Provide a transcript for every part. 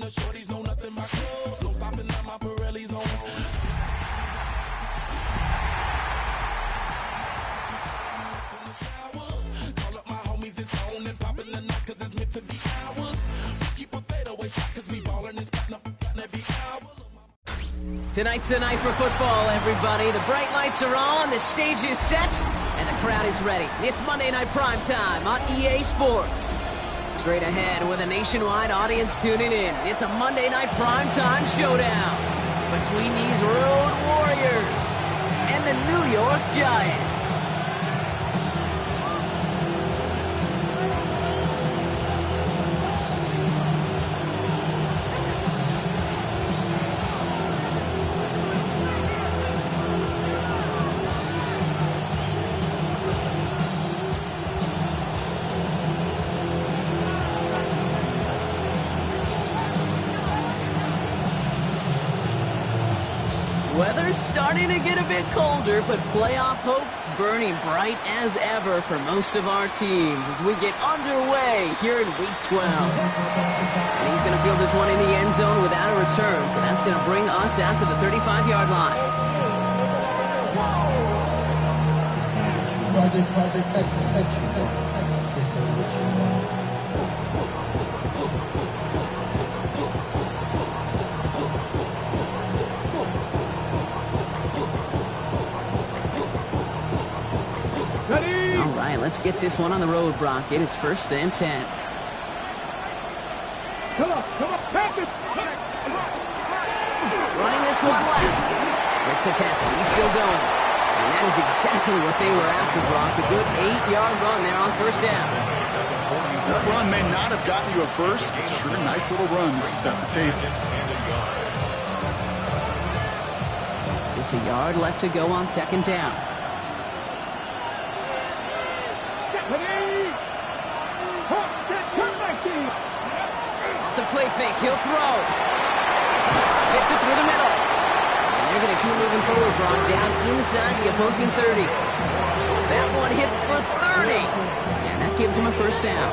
the shorties know nothing but clothes. No stopping at my Pirelli's on. Call up my homies, it's on and popping the night cause it's meant to be ours. We keep a fadeaway shot cause we ballin' this platinum every hour. Tonight's the night for football, everybody. The bright lights are on, the stage is set, and the crowd is ready. It's Monday Night Primetime on EA Sports. Straight ahead with a nationwide audience tuning in. It's a Monday Night Primetime showdown between these Road Warriors and the New York Giants. Weather's starting to get a bit colder, but playoff hopes burning bright as ever for most of our teams as we get underway here in Week 12. And he's going to field this one in the end zone without a return, so that's going to bring us out to the 35-yard line. All right, let's get this one on the road, Brock. It is 1st and 10. Come on, practice. Running this one left. Breaks a tackle. He's still going. And that is exactly what they were after, Brock. A good 8-yard run there on 1st down. That run may not have gotten you a first, but sure, nice little run to set the table. Just a yard left to go on 2nd down. The play fake, he'll throw. Fits it through the middle. And they're going to keep moving forward, Brock, down inside the opposing 30. That one hits for 30. And that gives him a 1st down.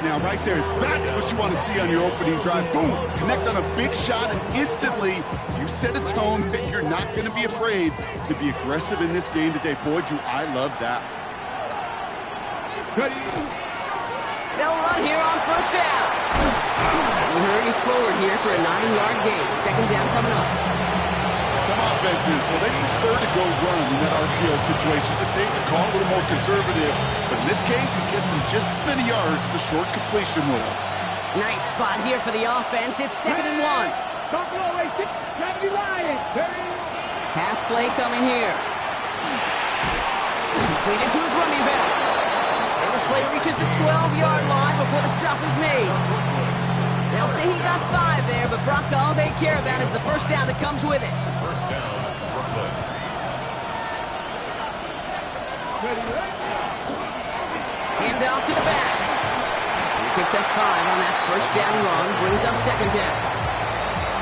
Now, right there, that's what you want to see on your opening drive. Boom! Connect on a big shot, and instantly you set a tone that you're not going to be afraid to be aggressive in this game today. Boy, do I love that. They'll run here on 1st down. He hurries forward here for a 9-yard gain. 2nd down coming up. Some offenses, well, they prefer to go run in that RPO situation. It's a safer call, a little more conservative. But in this case, it gets them just as many yards as a short completion will. Nice spot here for the offense. It's 2nd and 1. Pass play coming here. Completed to his running back. And this play reaches the 12-yard line before the stop is made. They'll say he got 5 there, but Brock, all they care about is the 1st down that comes with it. 1st down, Brooklyn. Hand off to the back. He picks up 5 on that 1st down run, brings up 2nd down.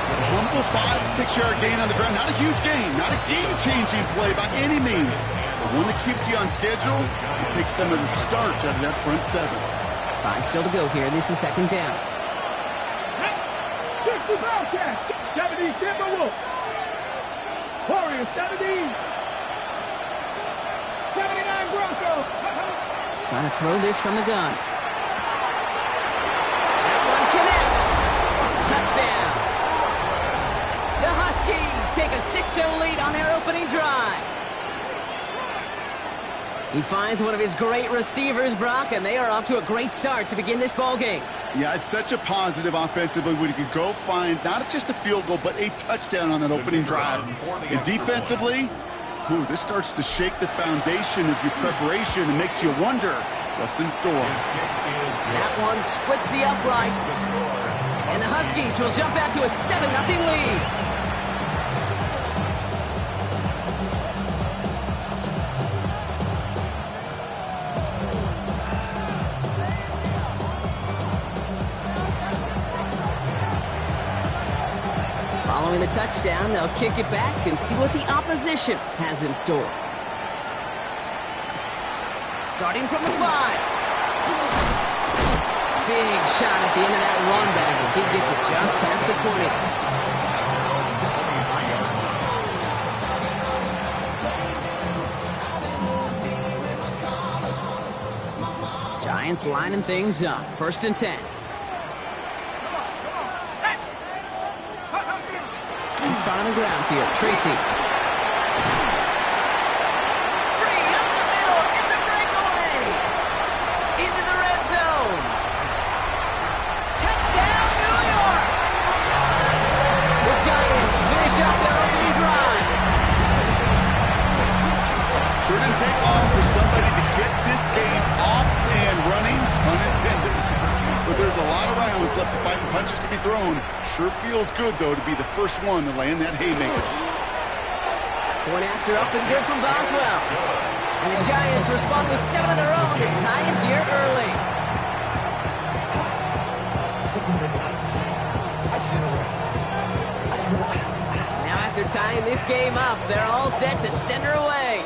A humble 5-6-yard gain on the ground. Not a huge gain, not a game-changing play by any means. But one that keeps you on schedule and takes some of the starch out of that front 7. 5 still to go here. This is 2nd down. 70 Timberwolves. Warriors 70. 79 Broncos. Trying to throw this from the gun. That one connects. Touchdown. The Huskies take a 6-0 lead on their opening drive. He finds one of his great receivers, Brock, and they are off to a great start to begin this ball game. Yeah, it's such a positive offensively when you can go find not just a field goal, but a touchdown on that opening drive. And defensively, this starts to shake the foundation of your preparation and makes you wonder what's in store. That one splits the uprights. And the Huskies will jump out to a 7-0 lead. Following the touchdown, they'll kick it back and see what the opposition has in store. Starting from the 5. Big shot at the end of that run back as he gets it just past the 20. Giants lining things up. 1st and 10. And start on the ground here. Tracy. Free up the middle. It's a breakaway. Into the red zone. Touchdown, New York. The Giants finish up their opening drive. Sure didn't take long for somebody to get this game off and running, pun intended. But there's a lot of rounds left to fight and punches to be thrown. Sure feels good, though, to be the first one to land that haymaker. Point after up and good from Boswell. And the Giants respond with 7 of their own to tie it here early. Now after tying this game up, they're all set to send her away.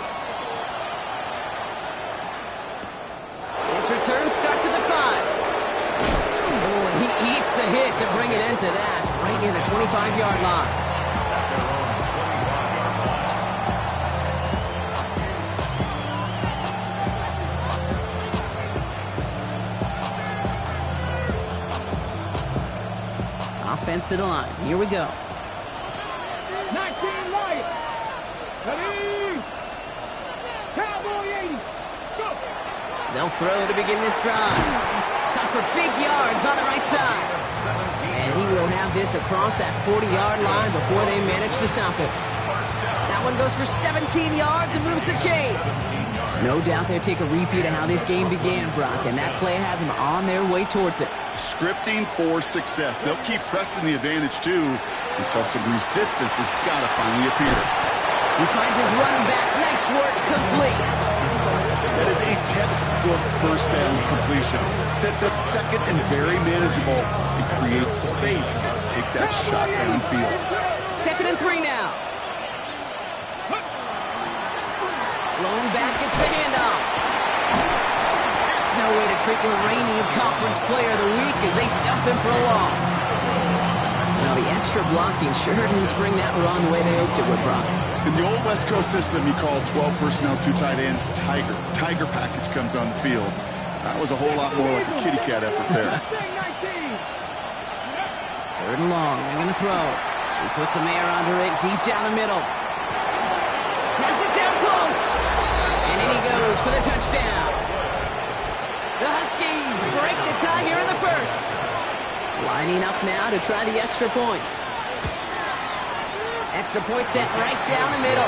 This return starts at the 5. Oh, and he eats a hit to bring it into that, right near the 25-yard line. Offense to the line. Here we go. 19 Lions. Ready. Cowboy 80. Go. They'll throw to begin this drive. Cut for big yards on the right side. And he will have this across that 40-yard line before they manage to stop it. That one goes for 17 yards and moves the chains. No doubt they'll take a repeat of how this game began, Brock, and that play has them on their way towards it. Scripting for success. They'll keep pressing the advantage, too, until some resistance has got to finally appear. He finds his running back. Nice work, complete. That is a textbook first down completion. Sets up second and very manageable. It creates space to take that shot downfield. 2nd and 3 now. Lone back gets the handoff. That's no way to treat your reigning conference player of the week as they dump him for a loss. Now the extra blocking sure didn't spring that run the way they hoped it would, Brock. In the old West Coast system, you call 12 personnel, 2 tight ends, Tiger. Tiger package comes on the field. That was a whole lot more like a kitty cat effort there. 3rd and long. They're going to throw. He puts some air under it deep down the middle. Has it down close. And in he goes for the touchdown. The Huskies break the tie here in the 1st. Lining up now to try the extra point. Extra point set right down the middle.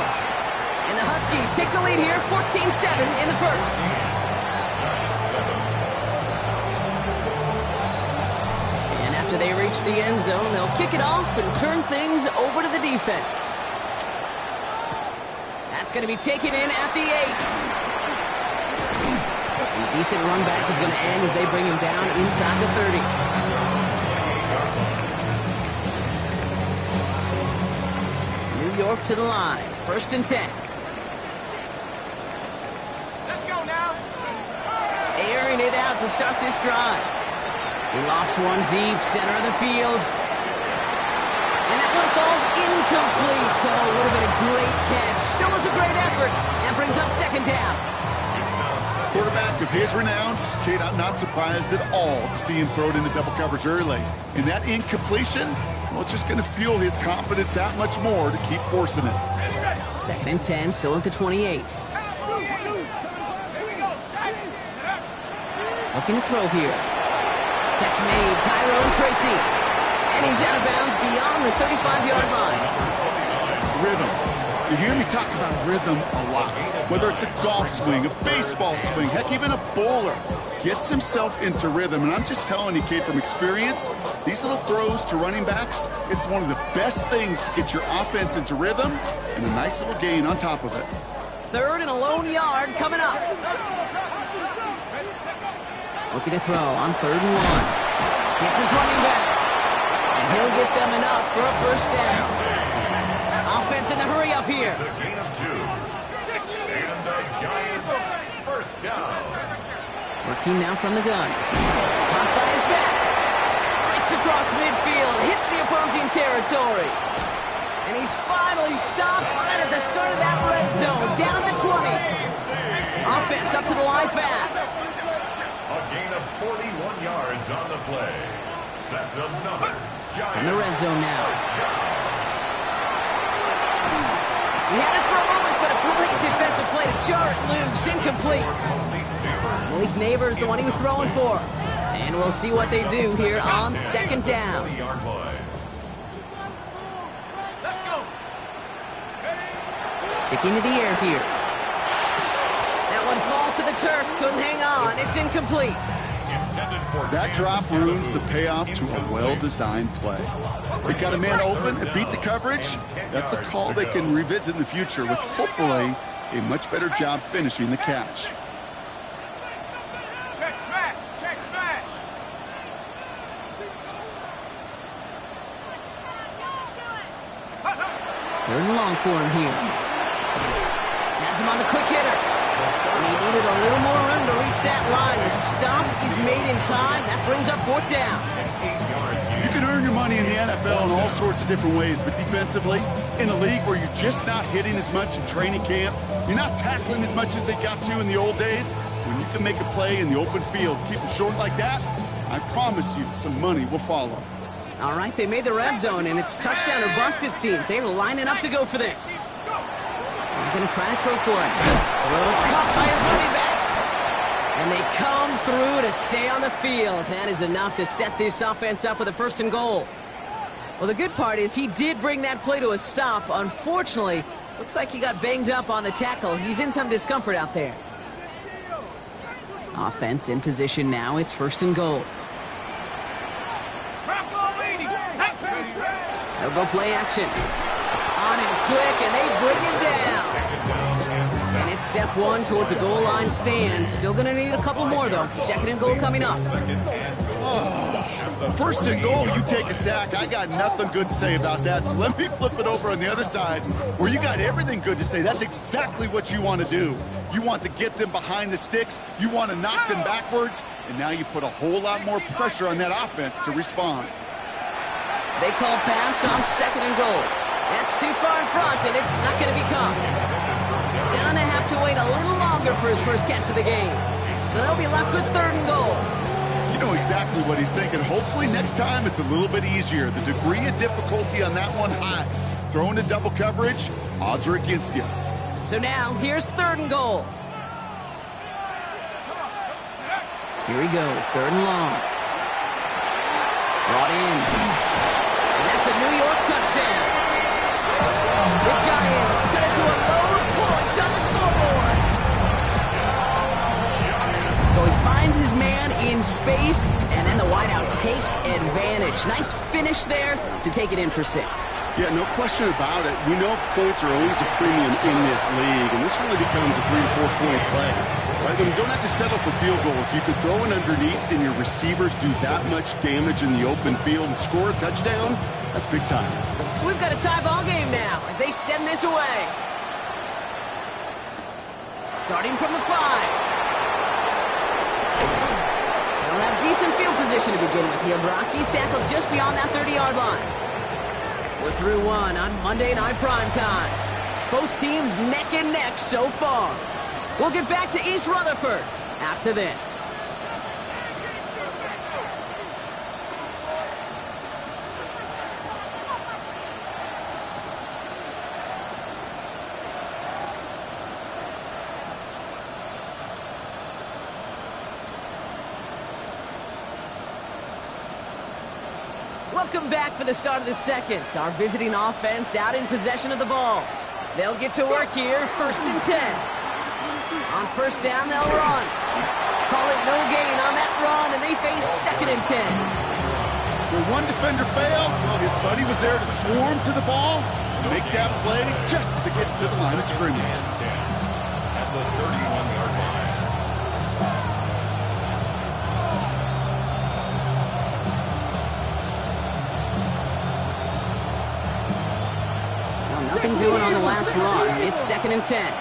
And the Huskies take the lead here, 14-7 in the 1st. And after they reach the end zone, they'll kick it off and turn things over to the defense. That's going to be taken in at the 8. A decent run back is going to end as they bring him down inside the 30. New York to the line. 1st and 10. Let's go now. Airing it out to start this drive. He lofts one deep, center of the field. And that one falls incomplete. So it would have been a great catch. Still was a great effort. That brings up 2nd down. Quarterback of his renown, Kate, I'm not surprised at all to see him throw it into double coverage early. And that incompletion, well, it's just going to fuel his confidence that much more to keep forcing it. 2nd and 10, still at the 28. Looking to throw here. Catch made, Tyrone Tracy. And he's out of bounds beyond the 35-yard line. Rhythm. You hear me talk about rhythm a lot. Whether it's a golf swing, a baseball swing, heck, even a bowler gets himself into rhythm. And I'm just telling you, Kate, from experience, these little throws to running backs, it's one of the best things to get your offense into rhythm and a nice little gain on top of it. 3rd and a lone yard coming up. Looking to throw on 3rd and 1. Gets his running back. And he'll get them enough for a 1st down. Offense in the hurry up here. It's a gain of 2. And the Giants 1st down. Working now from the gun. Caught by his back. Right to across midfield, hits the opposing territory. And he's finally stopped right at the start of that red zone, down at the 20. Offense up to the line fast. A gain of 41 yards on the play. That's another Giants. In the red zone now. He had it for a moment, but a great defensive play to jar it loose. Incomplete. Malik Neighbors, the one he was throwing for. And we'll see what they do here on second down. Sticking to the air here. That one falls to the turf. Couldn't hang on. It's incomplete. That drop ruins the payoff to a well-designed play. They got a man open and beat the coverage. That's a call they can revisit in the future with hopefully a much better job finishing the catch. Check smash! Check smash! Third and long for him here. Has him on the quick hitter. And he needed a little more room to reach that line. The stop is made in time. That brings up fourth down. You can earn your money in the NFL in all sorts of different ways, but defensively, in a league where you're just not hitting as much in training camp, you're not tackling as much as they got to in the old days, when you can make a play in the open field, keep them short like that, I promise you some money will follow. All right, they made the red zone, and it's touchdown or bust, it seems. They were lining up to go for this. They're going to try to throw for it. Throw caught by his running back. And they come through to stay on the field. That is enough to set this offense up with a first and goal. Well, the good part is he did bring that play to a stop. Unfortunately, looks like he got banged up on the tackle. He's in some discomfort out there. Offense in position now. It's first and goal. They'll go play action. On him quick, and they bring it down. And it's step one towards a goal line stand. Still going to need a couple more, though. Second and goal coming up. First and goal, you take a sack. I got nothing good to say about that. So let me flip it over on the other side where you got everything good to say. That's exactly what you want to do. You want to get them behind the sticks. You want to knock them backwards. And now you put a whole lot more pressure on that offense to respond. They call pass on second and goal. That's too far in front, and it's not going to be caught. Gonna have to wait a little longer for his first catch of the game. So they'll be left with third and goal. You know exactly what he's thinking. Hopefully next time it's a little bit easier. The degree of difficulty on that one high. Throwing to double coverage, odds are against you. So now, here's third and goal. Here he goes, third and long. Brought in. And that's a New York touchdown. The Giants cut it to a load points on the scoreboard. So he finds his man in space, and then the wideout takes advantage. Nice finish there to take it in for 6. Yeah, no question about it. We know points are always a premium in this league, and this really becomes a 3 to 4 point play. Right? When you don't have to settle for field goals, you can throw it underneath, and your receivers do that much damage in the open field and score a touchdown. That's big time. So we've got a tie ball game now as they send this away. Starting from the 5. They'll have decent field position to begin with here. Brocky's tackled just beyond that 30-yard line. We're through one on Monday Night Primetime. Both teams neck and neck so far. We'll get back to East Rutherford after this. Welcome back for the start of the second. Our visiting offense out in possession of the ball. They'll get to work here, first and 10. On first down, they'll run. Call it no gain on that run, and they face second and 10. Where one defender failed, well, his buddy was there to swarm to the ball and make that play just as it gets to the line of scrimmage. At the 31-yard line. Nothing doing on the last run. It's second and 10.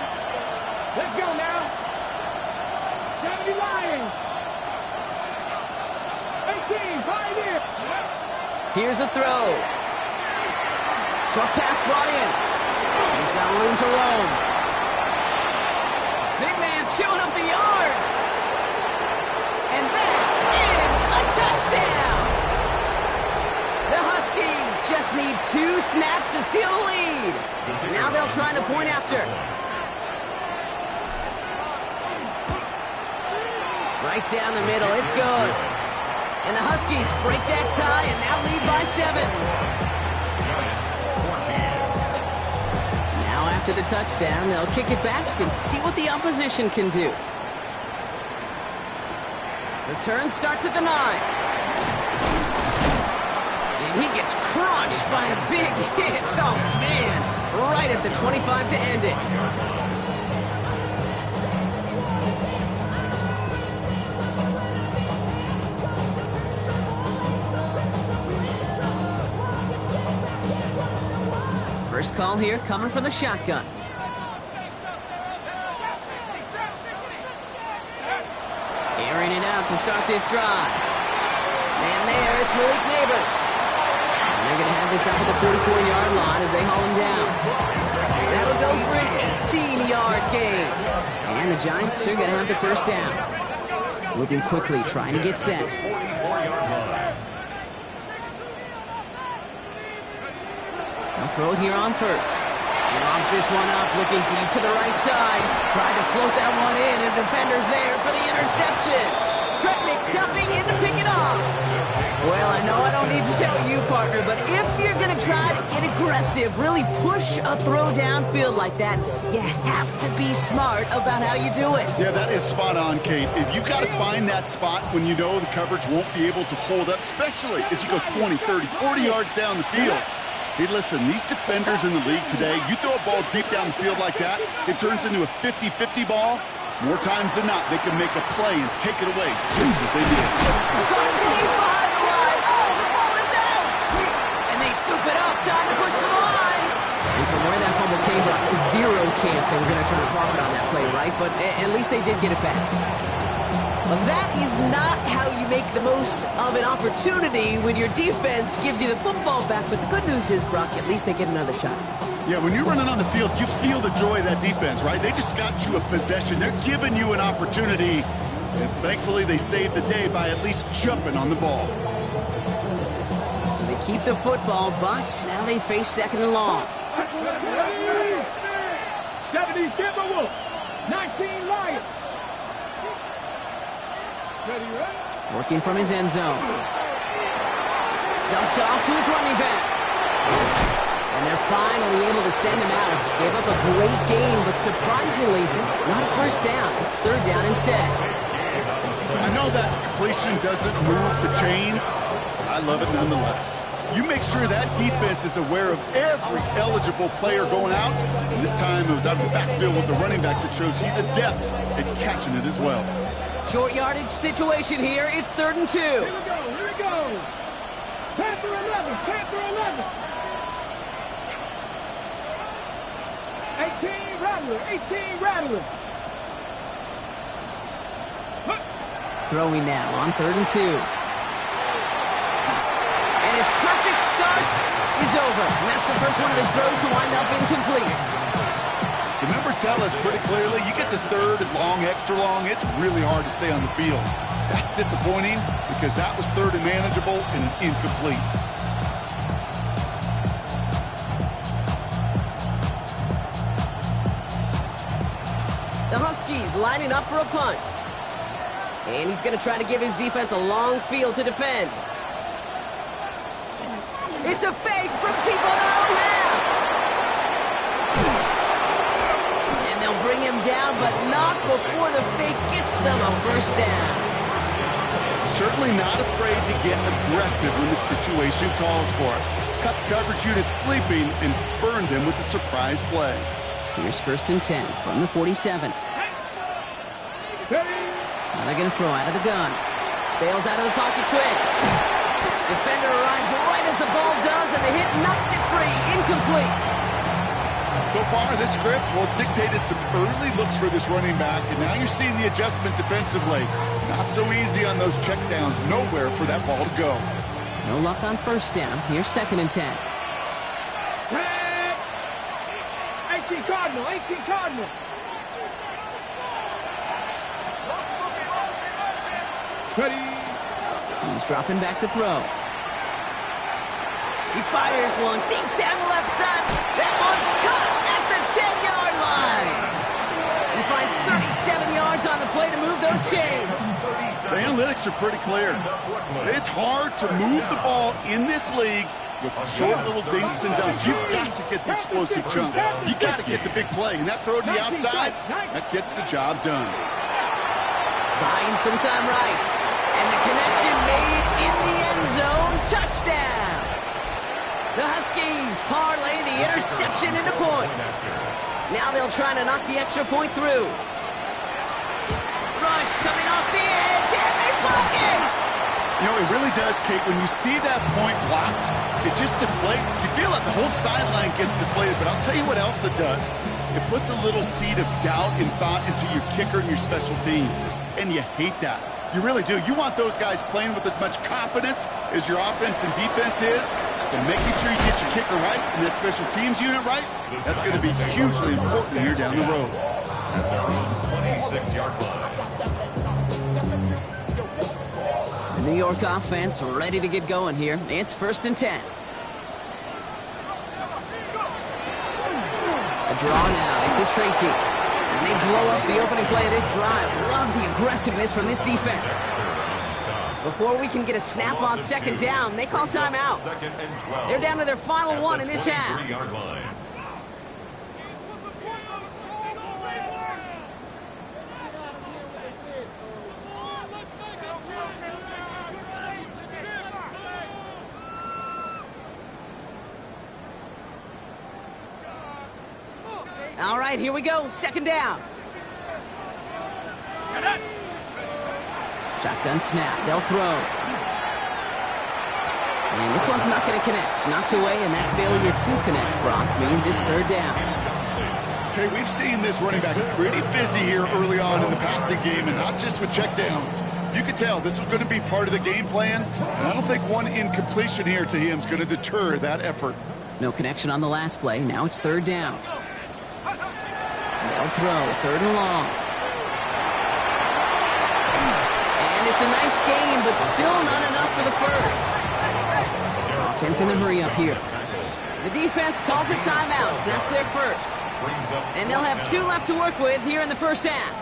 Let's go now. Gotta be lying. 18, Pioneer. Here's a throw. Short pass brought in. He's got room to roam. Big man's showing up the yards. And that is a touchdown. The Huskies just need 2 snaps to steal the lead. Now they'll try the point after. Right down the middle. It's good. And the Huskies break that tie and now lead by 7. Now after the touchdown, they'll kick it back and see what the opposition can do. Return starts at the 9. And he gets crushed by a big hit. Oh, man. Right at the 25 to end it. First call here coming from the shotgun. Airing it out to start this drive. And there, it's Malik Neighbors. And they're going to have this up at the 44-yard line as they haul him down. That'll go for an 18-yard gain. And the Giants are going to have the first down. Moving quickly, trying to get set. They'll throw it here on first. He lobs this one up, looking deep to the right side. Tried to float that one in, and defender's there for the interception. Trent McDuffie in to pick it off. Well, I know I don't need to tell you, partner, but if you're going to try to get aggressive, really push a throw downfield like that, you have to be smart about how you do it. Yeah, that is spot on, Kate. If you've got to find that spot when you know the coverage won't be able to hold up, especially as you go 20, 30, 40 yards down the field. Hey, listen, these defenders in the league today, you throw a ball deep down the field like that, it turns into a 50-50 ball. More times than not, they can make a play and take it away just as they did. The ball is out! And they scoop it up, time to push for the line. And from where that fumble came from, zero chance they were going to try to profit on that play, right? But at least they did get it back. Well, that is not how you make the most of an opportunity when your defense gives you the football back. But the good news is, Brock, at least they get another shot. Yeah, when you're running on the field, you feel the joy of that defense, right? They just got you a possession. They're giving you an opportunity. And thankfully, they saved the day by at least jumping on the ball. So they keep the football, but now they face 2nd and long. 70 Timberwolves, 19 Lions. Working from his end zone. Dumped off to his running back. And they're finally able to send him out. Gave up a great gain, but surprisingly, not a first down. It's 3rd down instead. I know that completion doesn't move the chains. I love it nonetheless. You make sure that defense is aware of every eligible player going out. And this time it was out of the backfield with the running back that shows he's adept at catching it as well. Short yardage situation here. It's 3rd and 2. Here we go. Panther 11, Panther 11. 18 Rattler. Throwing now on 3rd and 2. And his perfect start is over. And that's the first one of his throws to wind up incomplete. The numbers tell us pretty clearly, you get to 3rd and long, extra long, it's really hard to stay on the field. That's disappointing because that was 3rd and manageable and an incomplete. The Huskies lining up for a punt. And he's going to try to give his defense a long field to defend. It's a fake from deep on their own half. And they'll bring him down, but not before the fake gets them a first down. Certainly not afraid to get aggressive when the situation calls for it. Cut the coverage unit sleeping and burn them with a surprise play. Here's 1st and 10 from the 47. Now they're going to throw out of the gun. Bails out of the pocket quick. Defender arrives right as the ball does, and the hit knocks it free. Incomplete. So far, this script, well, it's dictated some early looks for this running back, and now you're seeing the adjustment defensively. Not so easy on those checkdowns. Nowhere for that ball to go. No luck on first down. Here's 2nd and 10. 18 Cardinal, 18 Cardinal. Ready. He's dropping back to throw. He fires one deep down the left side. That one's caught at the 10-yard line. He finds 37 yards on the play to move those chains. The analytics are pretty clear. It's hard to move the ball in this league with short little dinks and dunks. You've got to get the explosive chunk. You got to get the big play. And that throw to the outside, that gets the job done. Buying some time right. And the connection made in the end zone. Touchdown. The Huskies parlay the interception into points. Now they'll try to knock the extra point through. Rush coming off the edge, and they block it! You know, it really does, Kate. When you see that point blocked, it just deflates. You feel like the whole sideline gets deflated, but I'll tell you what else it does. It puts a little seed of doubt and thought into your kicker and your special teams, and you hate that. You really do. You want those guys playing with as much confidence as your offense and defense is. So making sure you get your kicker right and that special teams unit right, that's going to be hugely important here down the road. At their own 26-yard line. The New York offense ready to get going here. It's 1st and 10. A draw now. This is Tracy. And they blow up the opening play of this drive. Love the aggressiveness from this defense. Before we can get a snap on 2nd down, they call timeout. They're down to their final one in this half. All right, here we go. 2nd down. Shotgun snap. They'll throw. And this one's not going to connect. Knocked away, and that failure to connect, Brock, means it's 3rd down. Okay, we've seen this running back pretty busy here early on in the passing game, and not just with checkdowns. You could tell this was going to be part of the game plan, and I don't think one incompletion here to him is going to deter that effort. No connection on the last play. Now it's 3rd down. They'll throw. 3rd and long. And it's a nice game, but still not enough for the first. Offense in a hurry up here. The defense calls a timeout, so that's their first. And they'll have 2 left to work with here in the first half.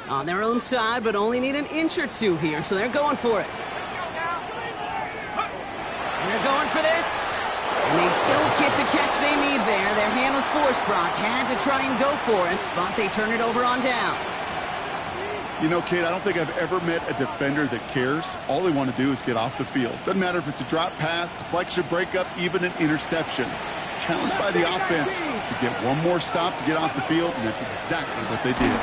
On their own side, but only need an inch or 2 here, so they're going for it. And they're going for this. And they don't get the catch they need there. Their hand was forced, Brock. Had to try and go for it, but they turn it over on downs. You know, Kate, I don't think I've ever met a defender that cares. All they want to do is get off the field. Doesn't matter if it's a drop pass, deflection, breakup, even an interception. Challenged by the offense to get one more stop to get off the field, and that's exactly what they did.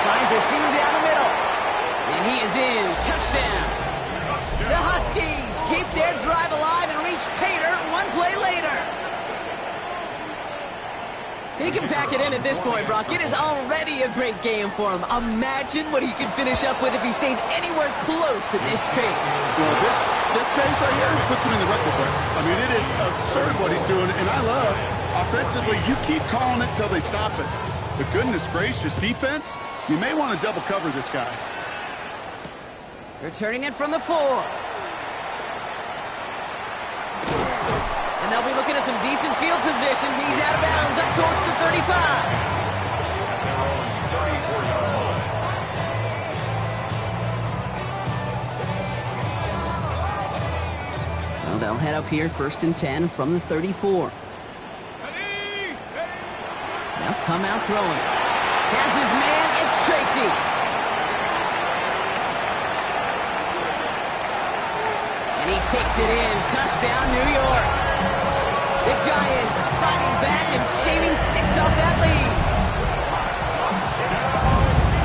Finds a seam down the middle. And he is in. Touchdown. The Huskies keep their drive alive and reach Pater 1 play later. He can pack it in at this point, Brock. It is already a great game for him. Imagine what he could finish up with if he stays anywhere close to this pace. Well, this pace right here puts him in the record books. I mean, it is absurd what he's doing, and I love offensively, you keep calling it until they stop it. But goodness gracious, defense, you may want to double cover this guy. Returning it from the 4. And they'll be looking at some decent field position. He's out of bounds up towards the 35. So they'll head up here 1st and 10 from the 34. Now come out throwing. Has his man, it's Tracy. And he takes it in. Touchdown, New York. The Giants fighting back and shaving 6 off that lead.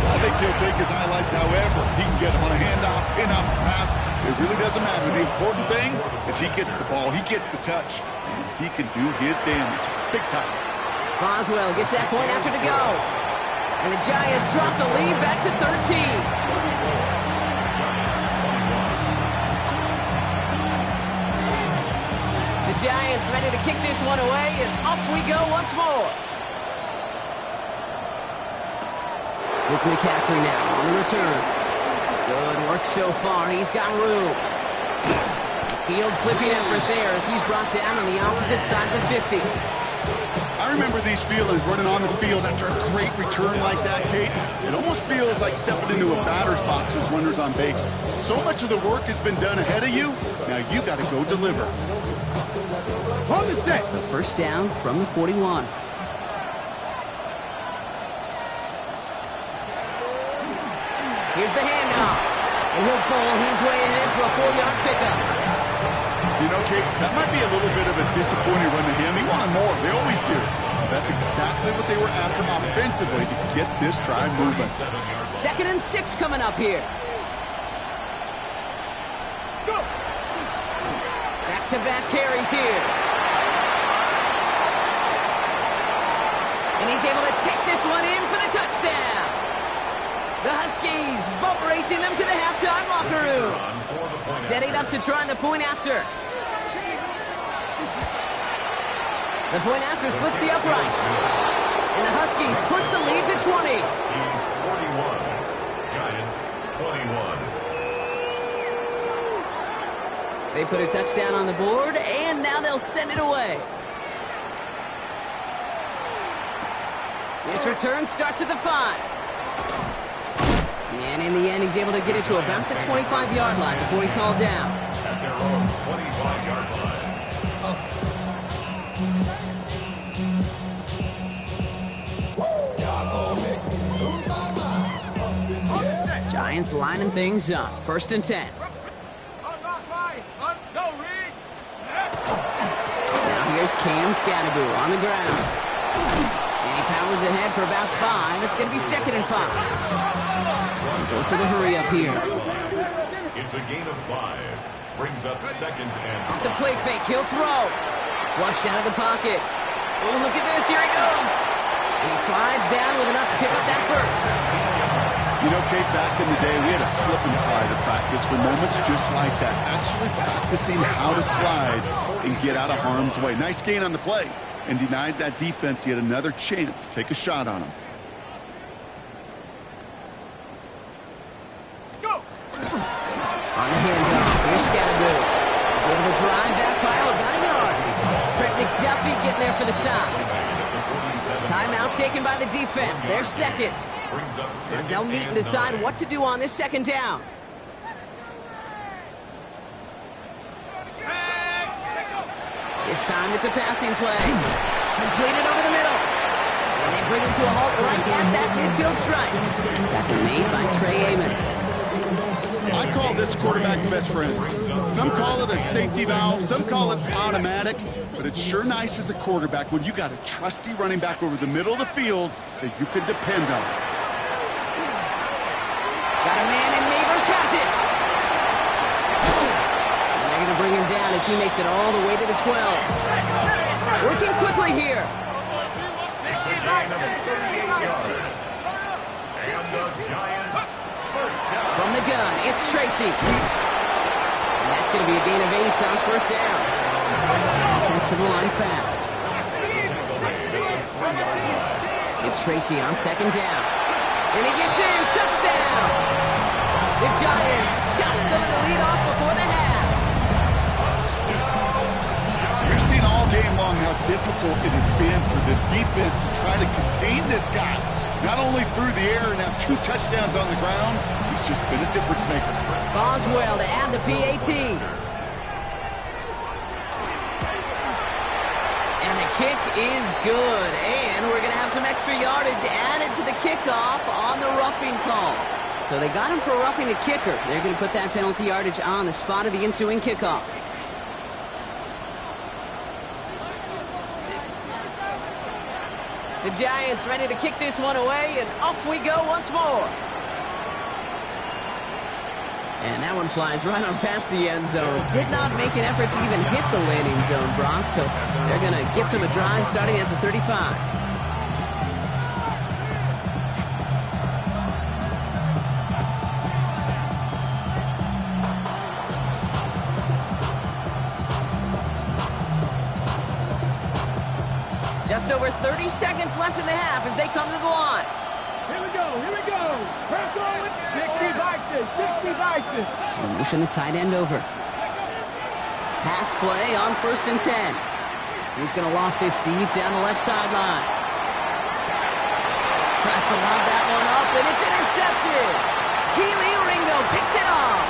I think he'll take his highlights however he can get them on a handoff, pin-up, pass. It really doesn't matter. The important thing is he gets the ball. He gets the touch. And he can do his damage. Big time. Boswell gets that point after to go. And the Giants drop the lead back to 13. The Giants ready to kick this one away, and off we go once more. With McCaffrey now on the return. Good work so far. He's got room. Field flipping effort there as he's brought down on the opposite side of the 50. I remember these feelings running on the field after a great return like that, Kate. It almost feels like stepping into a batter's box with runners on base. So much of the work has been done ahead of you. Now you got to go deliver. On the set. So first down from the 41. Here's the handoff. And he'll bowl his way ahead for a 4-yard pickup. You know, Kate, that might be a little bit of a disappointing run to him. He wanted more. They always do. That's exactly what they were after offensively to get this drive moving. 2nd and 6 coming up here. Go. Back-to-back carries here. And he's able to take this one in for the touchdown. The Huskies boat racing them to the halftime locker room. Setting up to try the point after. The point after splits the uprights. And the Huskies push the lead to 20. Huskies 41. Giants 21. They put a touchdown on the board, and now they'll send it away. This return starts at the 5. And in the end, he's able to get it to about the 25-yard line before he's hauled down. At their own 25-yard line. Giants lining things up. 1st and 10. Now here's Cam Scatteroo on the ground. And he powers ahead for about 5. It's going to be 2nd and 5. Goes to the hurry up here. It's a gain of 5. Brings up 2nd and Off the play fake, he'll throw. Flushed out of the pocket. Oh, look at this, here he goes. And he slides down with enough to pick up that first. You know, Kate, back in the day, we had a slip and slide at practice for moments just like that. Actually practicing how to slide and get out of harm's way. Nice gain on the play. And denied that defense yet another chance to take a shot on him. On the handoff, here's Scatteroo. He's able to drive that pile about a yard. Trent McDuffie getting there for the stop. Timeout taken by the defense. They're second. As they'll meet and decide what to do on this 2nd down. This time it's a passing play. Completed over the middle. And they bring him to a halt right at that midfield strike. Tackle made by Trey Amos. I call this quarterback's best friend. Some call it a safety valve, some call it automatic, but it's sure nice as a quarterback when you got a trusty running back over the middle of the field that you can depend on. Got a man, and Neighbors has it. And they're going to bring him down as he makes it all the way to the 12. Working quickly here. It's a gain of 38 yards. And the Giants first down. From the gun, it's Tracy. And that's going to be a gain of 8 on 1st down. Offensive line fast. It's Tracy on 2nd down. And he gets in. Touchdown! The Giants chop some of the lead off before the half. We've seen all game long how difficult it has been for this defense to try to contain this guy. Not only through the air, now 2 touchdowns on the ground. He's just been a difference maker. Boswell to add the PAT. And the kick is good. And we're going to have some extra yardage added to the kickoff on the roughing call. So they got him for roughing the kicker. They're going to put that penalty yardage on the spot of the ensuing kickoff. The Giants ready to kick this one away, and off we go once more. And that one flies right on past the end zone. Did not make an effort to even hit the landing zone, Brock, so they're going to gift him a drive starting at the 35. Just over 30 seconds left in the half as they come to the line. Here we go, here we go. Press on it. 60 vices, 60 vices. We'll motion the tight end over. Pass play on 1st and 10. He's going to loft this deep down the left sideline. Tries to lob that one up, and it's intercepted. Keely Ringo picks it off.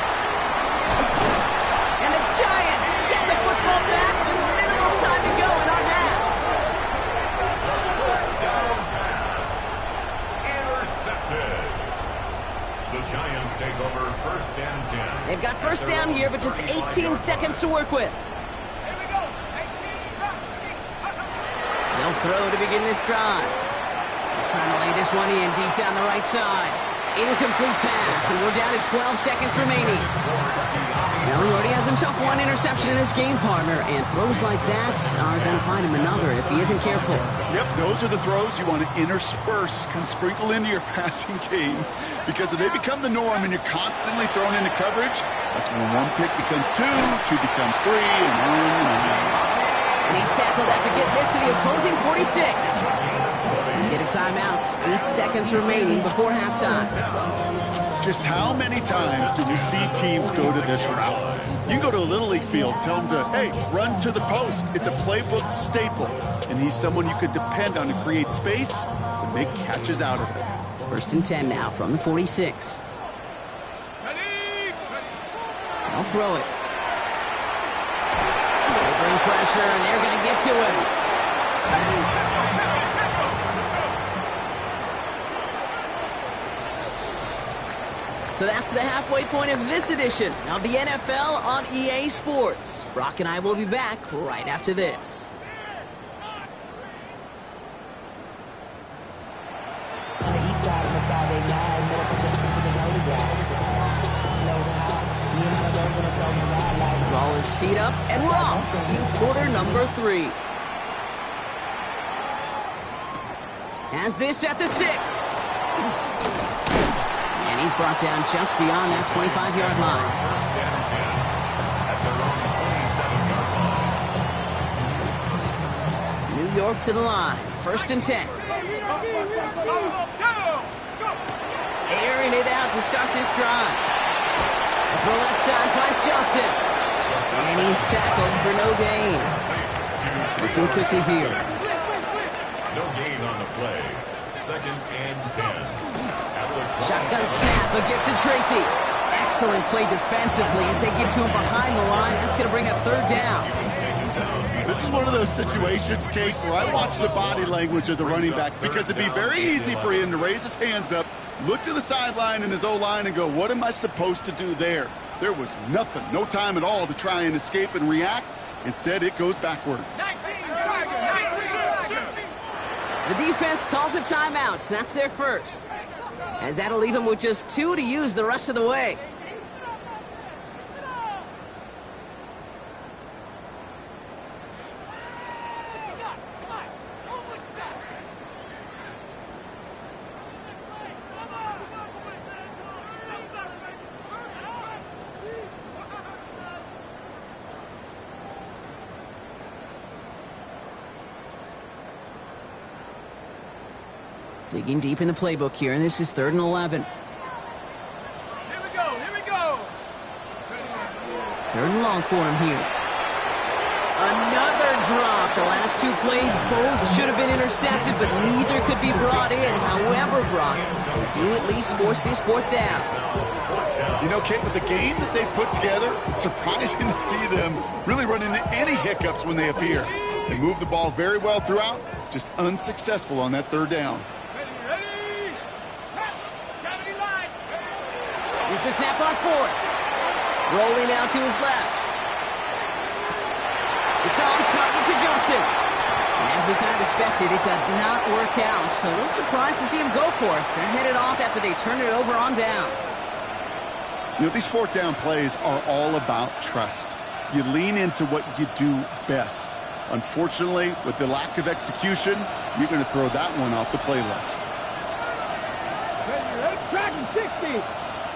And the Giants get the football back with minimal time to go in our half. First down pass. Intercepted. The Giants take over 1st and 10. They've got first down here, but just 18 seconds to work with. They'll throw to begin this drive. He's trying to lay this one in deep down the right side. Incomplete pass, and we're down to 12 seconds remaining. Well, he already has himself one interception in this game, partner, and throws like that are going to find him another if he isn't careful. Yep, those are the throws you want to intersperse, kind of sprinkle into your passing game, because if they become the norm and you're constantly thrown into coverage, that's when one pick becomes two becomes three, and on and on. And he's tackled after getting this to the opposing 46. Get a timeout. 8 seconds remaining before halftime. Just how many times do we see teams go to this route? You go to a Little League field, tell them to, hey, run to the post. It's a playbook staple. And he's someone you could depend on to create space and make catches out of it. 1st and 10 now from the 46. I'll throw it. They bring pressure, and they're going to get to him. So that's the halfway point of this edition of the NFL on EA Sports. Brock and I will be back right after this. On the east side of the 589, more projections to the road guys. Snows and house, me and my girls in the snow ride like. Ball is teed up, and we're off in quarter number 3. Has this at the 6. And he's brought down just beyond that 25-yard line. 1st and 10 at their own 27-yard line. New York to the line. 1st and 10. Airing it out to start this drive. The left side finds Johnson. And he's tackled for no gain. Looking quickly here. No gain on the play. 2nd and 10. Shotgun snap, a gift to Tracy. Excellent play defensively as they get to him behind the line. That's going to bring up 3rd down. This is one of those situations, Kate, where I watch the body language of the running back, because it'd be very easy for him to raise his hands up, look to the sideline in his O-line and go, what am I supposed to do there? There was nothing, no time at all to try and escape and react. Instead, it goes backwards. The defense calls a timeout. That's their first. As that'll leave him with just 2 to use the rest of the way. Digging deep in the playbook here, and this is 3rd and 11. Here we go, here we go. 3rd and long for him here. Another drop. The last 2 plays both should have been intercepted, but neither could be brought in. However, Brock, they do at least force this 4th down. You know, Kate, with the game that they've put together, it's surprising to see them really run into any hiccups when they appear. They move the ball very well throughout, just unsuccessful on that 3rd down. Here's the snap on 4th. Rolling out to his left. It's on target to Johnson. And as we kind of expected, it does not work out. So a little surprised to see him go for it. They're headed off after they turn it over on downs. You know, these 4th down plays are all about trust. You lean into what you do best. Unfortunately, with the lack of execution, you're going to throw that one off the playlist. Tracking 60.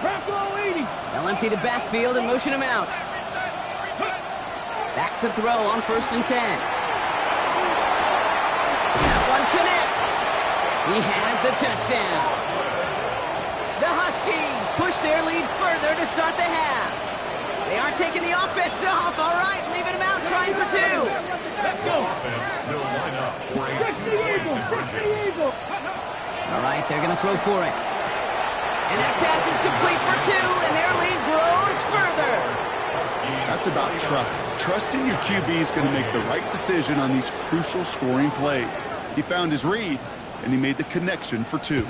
Track all 80. They'll empty the backfield and motion him out. Back to throw on 1st and 10. He has the touchdown. The Huskies push their lead further to start the half. They aren't taking the offense off. All right, leaving them out, trying for two. Let's go. Offense will line up for a Push the eagle. Push the eagle. All right, they're going to throw for it. And that pass is complete for two, and their lead grows further. That's about trust. Trusting your QB is going to make the right decision on these crucial scoring plays. He found his read, and he made the connection for two.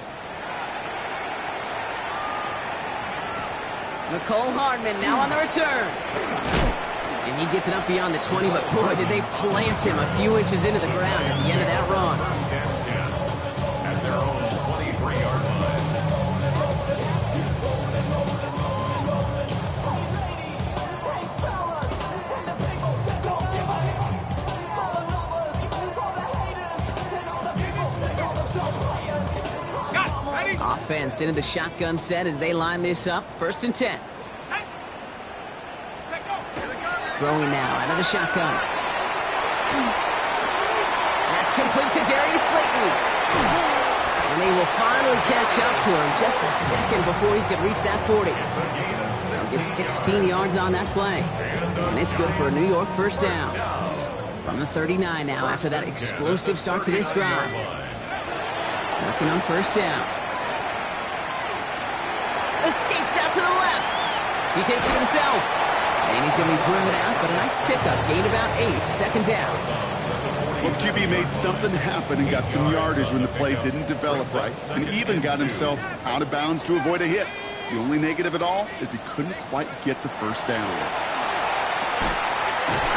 Nicole Hardman now on the return. And he gets it up beyond the 20, but boy, did they plant him a few inches into the ground at the end of that run. First and 10 at their own 23-yard line. Offense into the shotgun set as they line this up. First and 10. Throwing now out of the shotgun. That's complete to Darius Slayton. And they will finally catch up to him just a second before he could reach that 40. He'll get 16 yards on that play. And it's good for a New York first down. From the 39 now after that explosive start to this drive. Working on first down. Escapes out to the left. He takes it himself. And he's going to be driven out, but a nice pickup. Gained about 8. Second down. Well, QB made something happen and got some yardage when the play didn't develop right, and even got himself out of bounds to avoid a hit. The only negative at all is he couldn't quite get the first down.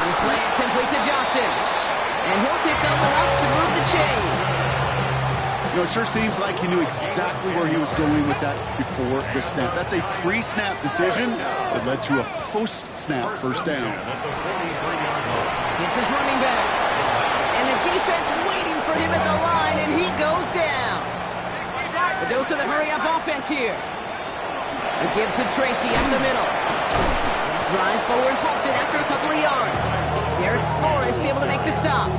On the slant, complete to Johnson. And he'll pick up enough to move the chains. You know, it sure seems like he knew exactly where he was going with that before the snap. That's a pre-snap decision that led to a post-snap first down. It's his running back. And the defense waiting for him at the line, and he goes down. The dose of the hurry-up offense here. A give to Tracy up the middle. His drive forward halted after a couple of yards. Derek Forrest able to make the stop.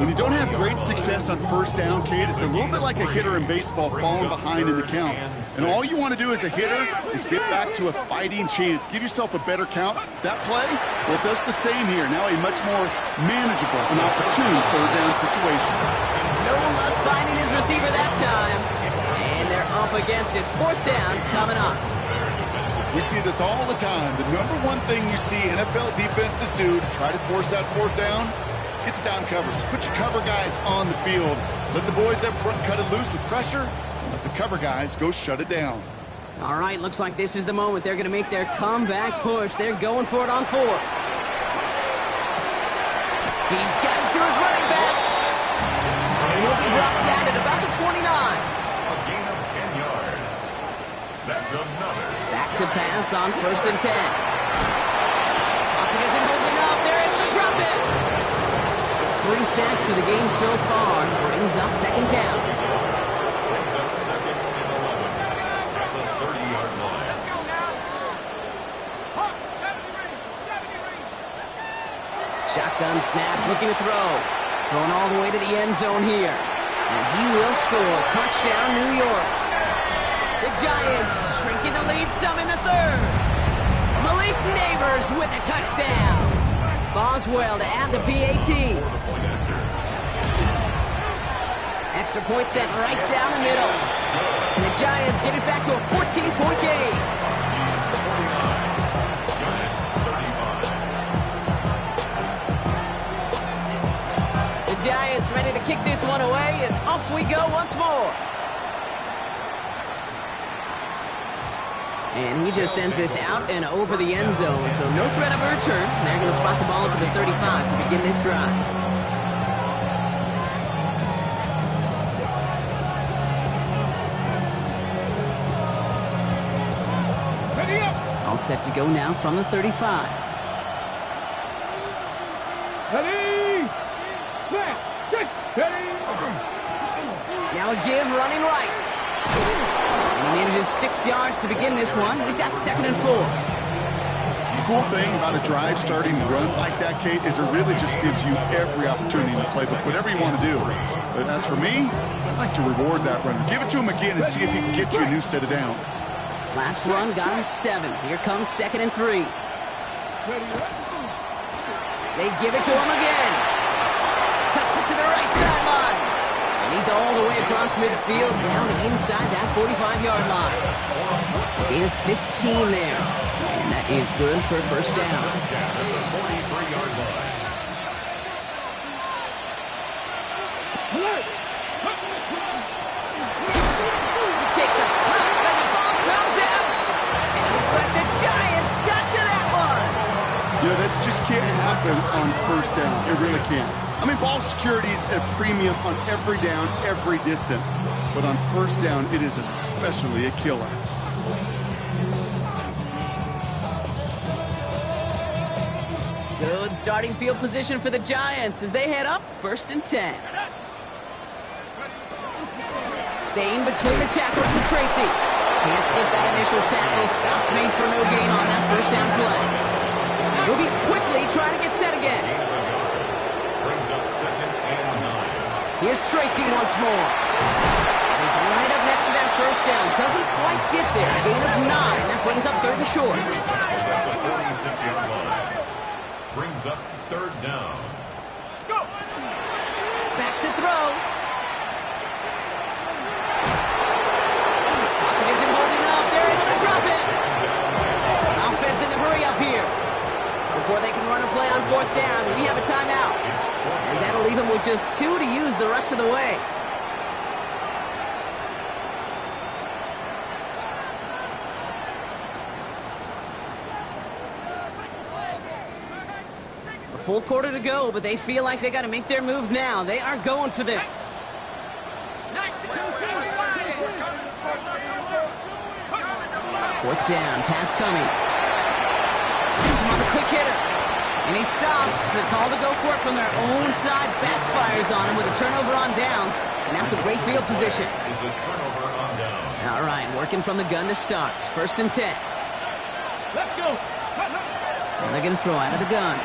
When you don't have great success on first down, Kate, it's a little bit like a hitter in baseball falling behind in the count. And all you want to do as a hitter is get back to a fighting chance. Give yourself a better count. That play, well, it does the same here. Now a much more manageable and opportune third down situation. No luck finding his receiver that time. And they're up against it. Fourth down coming up. We see this all the time. The number one thing you see NFL defenses do to try to force that fourth down, it's down coverage. Put your cover guys on the field. Let the boys up front cut it loose with pressure, and let the cover guys go shut it down. All right, looks like this is the moment. They're going to make their comeback push. They're going for it on fourth. He's got it to his running back. And he'll be brought down at about the 29. A gain of 10 yards. That's another. Back to pass on first and 10. Pocket isn't holding up. They're able to drop it. 3 sacks for the game so far. Brings up second down. Brings up second and 11 at the 30-yard line. Shotgun snap, looking to throw. Going all the way to the end zone here. And he will score. Touchdown, New York. The Giants shrinking the lead some in the third. Malik Neighbors with a touchdown. Boswell to add the PAT. Extra point set right down the middle. And the Giants get it back to a 14-point game. The Giants ready to kick this one away, and off we go once more. And he just sends this out and over the end zone, so no threat of a return. They're going to spot the ball up at the 35 to begin this drive. All set to go now from the 35. Ready? Snap. Ready? Now a give running right. And he manages 6 yards to begin this one. We've got second and 4. Cool thing about a drive starting run like that, Kate, is it really just gives you every opportunity in the playbook, whatever you want to do. But as for me, I'd like to reward that runner. Give it to him again and see if he can get you a new set of downs. Last run got him 7. Here comes 2nd and 3. They give it to him again. Cuts it to the right sideline. And he's all the way across midfield down inside that 45-yard line. Gain of 15 there. And that is good for a first down. He takes a pop and the ball comes out. And it looks like the Giants got to that one. This just can't happen on first down. It really can't. I mean, ball security is a premium on every down, every distance. But on first down, it is especially a killer. Good starting field position for the Giants as they head up 1st and 10. Staying between the tackles with Tracy. Can't slip that initial tackle. Stops made for no gain on that first down play. Moving quickly, trying to get set again. Brings up 2nd and 9. Here's Tracy once more. He's right up next to that first down. Doesn't quite get there. Gain of 9. That brings up 3rd and short. The 46-yard line. Brings up 3rd down. Let's go. Back to throw. Pocket isn't holding up. They're able to drop it. Offense in the hurry up here. Before they can run a play on 4th down, we have a timeout. As that'll leave him with just 2 to use the rest of the way. A full quarter to go, but they feel like they got to make their move now. They are going for this. 4th down, pass coming. He's on the quick hitter. And he stops. The call to go for it from their own side backfires on him with a turnover on downs. And that's a great field position. Is a turnover on down. All right, working from the gun to start. 1st and 10. Let's go. And they're going to throw out of the gun.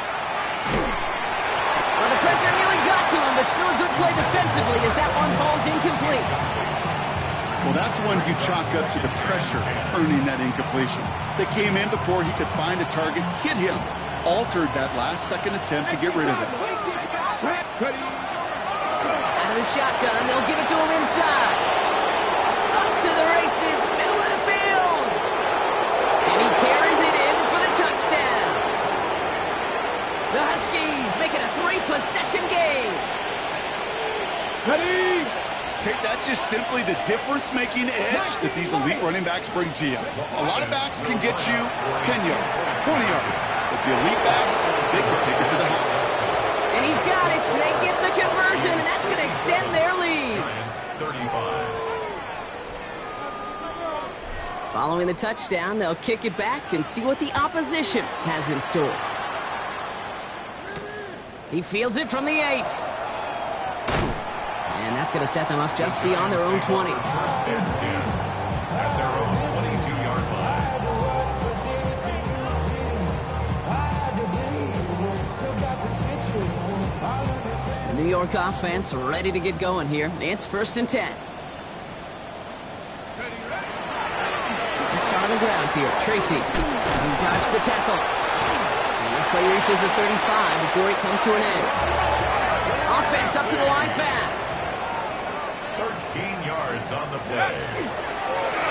Well, the pressure nearly got to him, but still a good play defensively as that one falls incomplete. Well, that's one you chalk up to the pressure earning that incompletion. They came in before he could find a target, hit him, altered that last-second attempt to get rid of it. Out of the shotgun, they'll give it to him inside. Up to the races, middle of the field. And he carries it in for the touchdown. The Huskies make it a 3-possession game. Ready? Kate, that's just simply the difference-making edge that these elite running backs bring to you. A lot of backs can get you 10 yards, 20 yards. But the elite backs, they can take it to the house. And he's got it, so they get the conversion, and that's going to extend their lead. Giants 35. Following the touchdown, they'll kick it back and see what the opposition has in store. He fields it from the 8. And that's going to set them up just beyond their own 20. 1st and 10 at their own 22-yard line. The New York offense ready to get going here. It's 1st and 10. Let's start on the ground here. Tracy, he dodged the tackle. And this play reaches the 35 before he comes to an end. Offense up to the line fast. 13 yards on the play.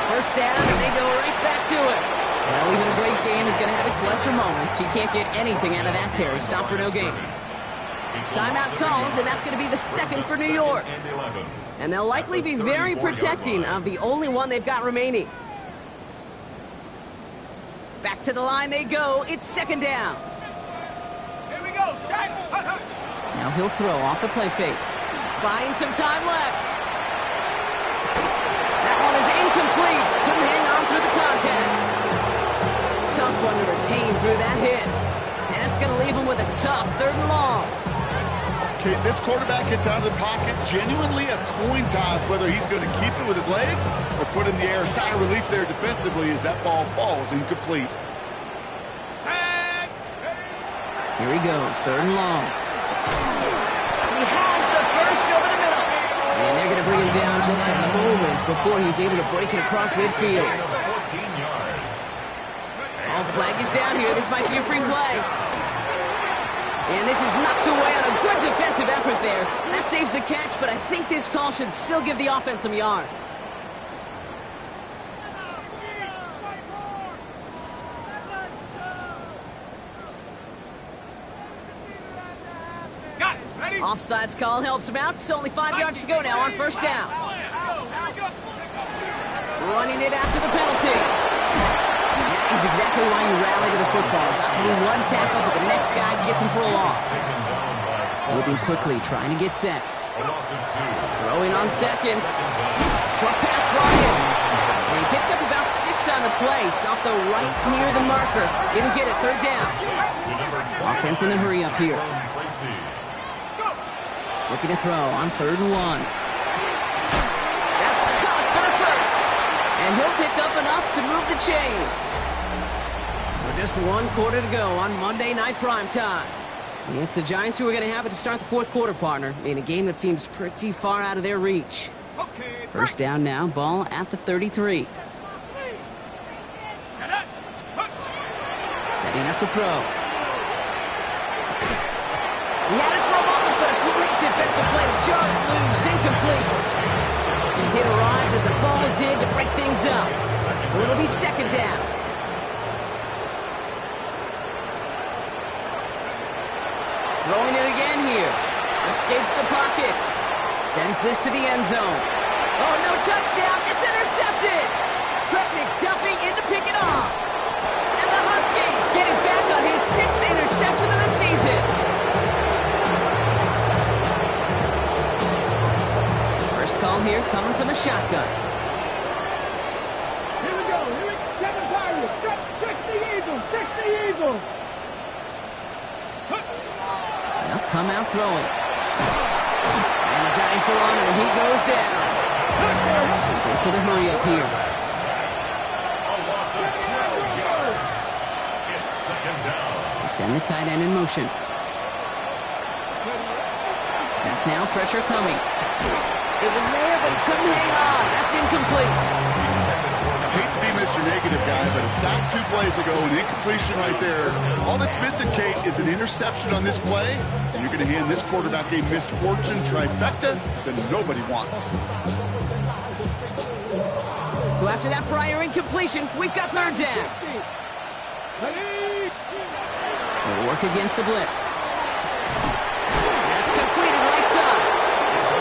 First down, and they go right back to it. Well, even a great game is going to have its lesser moments. You can't get anything out of that carry. Stop for no gain. Timeout called, and that's going to be the 2nd for New York. And they'll likely be very protecting of the only one they've got remaining. Back to the line they go. It's 2nd down. Here we go. Now he'll throw off the play fake. Buying some time left. That one is incomplete. Couldn't hang on through the contact. Tough one to retain through that hit. And that's going to leave him with a tough 3rd and long. Okay, this quarterback gets out of the pocket. Genuinely a coin toss whether he's going to keep it with his legs or put it in the air. Sigh of relief there defensively as that ball falls incomplete. Set. Here he goes, 3rd and long. He has the first over the middle. And they're going to bring him down just a moment before he's able to break it across midfield. 14 yards. Oh, flag is down here. This might be a free play. And this is knocked away on a good defensive effort there. That saves the catch, but I think this call should still give the offense some yards. Offsides call helps him out. It's only 5 yards to go now on 1st down. Running it after the penalty. That is exactly why you rally to the football. Through one tackle, but the next guy gets him for a loss. Moving quickly, trying to get set. Throwing on 2nd. Short pass brought in. And he picks up about 6 on the play. Stopped though right near the marker. Didn't get it, 3rd down. Offense in the hurry up here. Looking to throw on 3rd and 1. That's caught for the 1st. And he'll pick up enough to move the chains. So just 1 quarter to go on Monday Night Primetime. It's the Giants who are going to have it to start the 4th quarter, partner, in a game that seems pretty far out of their reach. 1st down now, ball at the 33. Setting up to throw. He had it for a moment, but a great defensive play to jar it loose, incomplete. Hit arrived as the ball did to break things up. So it'll be 2nd down. Throwing it again here. Escapes the pocket. Sends this to the end zone. Oh, no touchdown. It's intercepted. Trent McDuffie in to pick it off. And the Huskies getting back on his 6th interception of the season. First call here coming from the shotgun. Here we go. Kevin Pirates. 60 Eagles. 60 Eagles. They'll come out throwing. And the Giants are on it, and he goes down. Thanks to the hurry up here. A loss of 12 yards. It's 2nd down. They send the tight end in motion. Back now, pressure coming. It was there, but he couldn't hang on. That's incomplete. I hate to be Mr. Negative guy, but a sack 2 plays ago, an incompletion right there. All that's missing, Kate, is an interception on this play, and you're going to hand this quarterback a misfortune trifecta that nobody wants. So after that prior incompletion, we've got 3rd down. They'll work against the blitz. That's completed right side.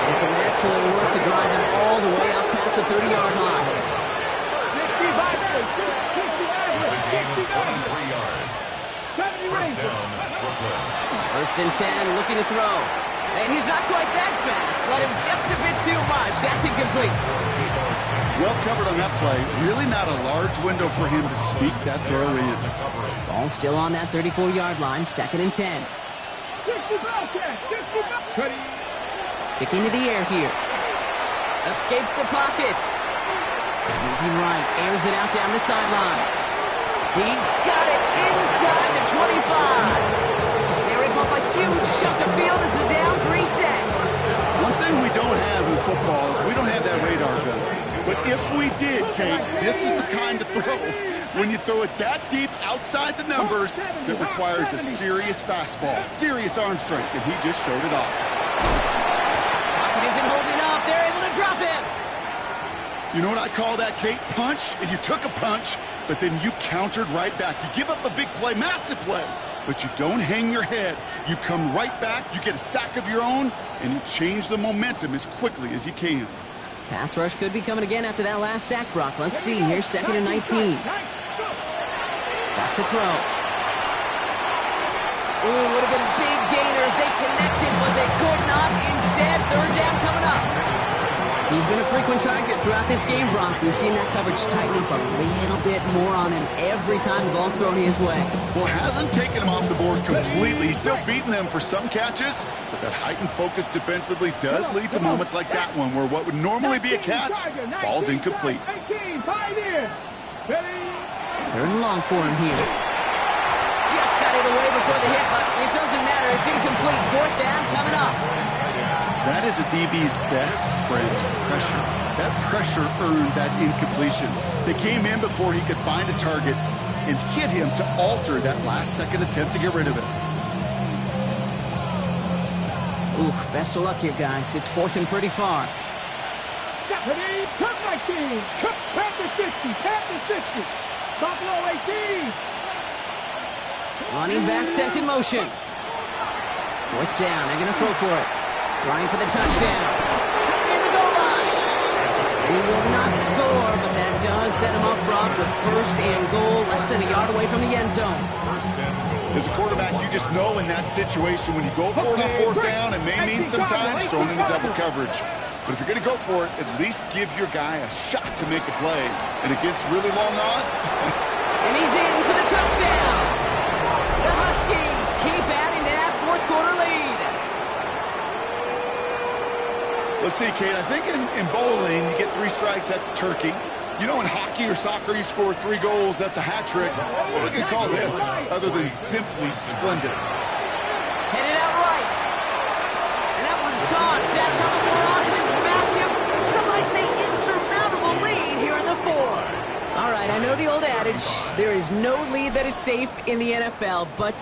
And some excellent work to drive them all the way up past the 30-yard line. It's a gain of 23 yards. 1st down, Brooklyn. 1st and 10, looking to throw. And he's not quite that fast. Let him just a bit too much. That's incomplete. Well covered on that play. Really not a large window for him to sneak that throw in. Ball still on that 34-yard line, 2nd and 10. Sticking to the air here. Escapes the pocket. Moving right, airs it out down the sideline. He's got it inside the 25. They rip up a huge chunk of field as the downs reset. One thing we don't have in football is we don't have that radar gun. But if we did, Kate, this is the kind of throw when you throw it that deep outside the numbers that requires a serious fastball, serious arm strength, and he just showed it off. Pocket isn't holding up. They're able to drop him. You know what I call that, Kate? Punch, and you took a punch, but then you countered right back. You give up a big play, massive play, but you don't hang your head. You come right back, you get a sack of your own, and you change the momentum as quickly as you can. Pass rush could be coming again after that last sack, Brock. Let's see. Here's 2nd and 19. Back to throw. Ooh, would have been a big gainer if they connected, but they could not. Instead, 3rd down coming up. He's been a frequent target throughout this game, Brock. We've seen that coverage tighten up a little bit more on him every time the ball's thrown his way. Well, hasn't taken him off the board completely. He's still beating them for some catches, but that heightened focus defensively does lead to moments like that one where what would normally be a catch falls incomplete. 3rd 3rd and long for him here. Just got it away before the hit, but it doesn't matter. It's incomplete. Fourth down coming up. That is a DB's best friend, pressure. That pressure earned that incompletion. They came in before he could find a target and hit him to alter that last-second attempt to get rid of it. Oof, best of luck here, guys. It's fourth and pretty far. Ready, turn 19, Panther 60, Panther 60, Buffalo 18. Running back sent in motion. Fourth down, they're going to throw for it. Trying for the touchdown. Cutting in the goal line. He will not score, but that does set him up front with first and goal, less than a yard away from the end zone. As a quarterback, you just know in that situation when you go for it on fourth down, it may mean sometimes throwing into double coverage. But if you're going to go for it, at least give your guy a shot to make a play. And against really long odds. And he's in for the touchdown. The Huskies keep adding to that fourth quarter lead. Let's see, Kate, I think in bowling, you get 3 strikes, that's a turkey. You know, in hockey or soccer, you score 3 goals, that's a hat trick. What do we call this, other than simply splendid? Headed out right. And that one's caught. Zach coming more on in his massive, some might say insurmountable lead here in the fourth. All right, I know the old adage, there is no lead that is safe in the NFL, but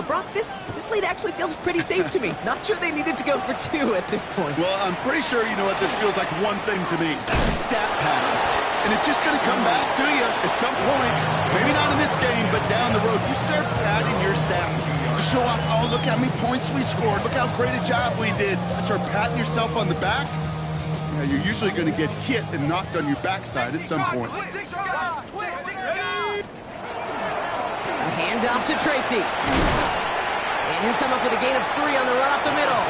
Brock, this lead actually feels pretty safe to me. Not sure they needed to go for 2 at this point. Well, I'm pretty sure you know what this feels like one thing to me. Stat pattern. And it's just going to come back to you at some point. Maybe not in this game, but down the road. You start padding your stats to show off, oh, look how many points we scored. Look how great a job we did. Start patting yourself on the back. Yeah, you're usually going to get hit and knocked on your backside at some point. A handoff to Tracy. And he'll come up with a gain of 3 on the run up the middle.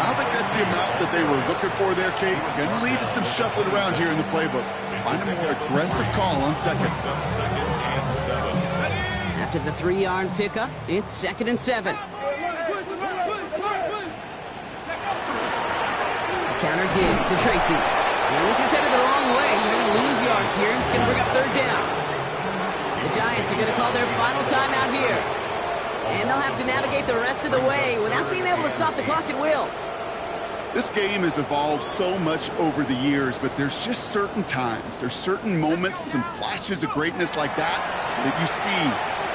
I don't think that's the amount that they were looking for there, Kate. Going to lead to some shuffling around here in the playbook. Find a more aggressive call on second. After the 3-yard pickup, it's 2nd and 7. Counter give to Tracy. And this is headed the wrong way. He's going to lose yards here. It's going to bring up 3rd down. The Giants are going to call their final timeout here. And they'll have to navigate the rest of the way without being able to stop the clock at will. This game has evolved so much over the years, but there's just certain times, there's certain moments, some flashes of greatness like that you see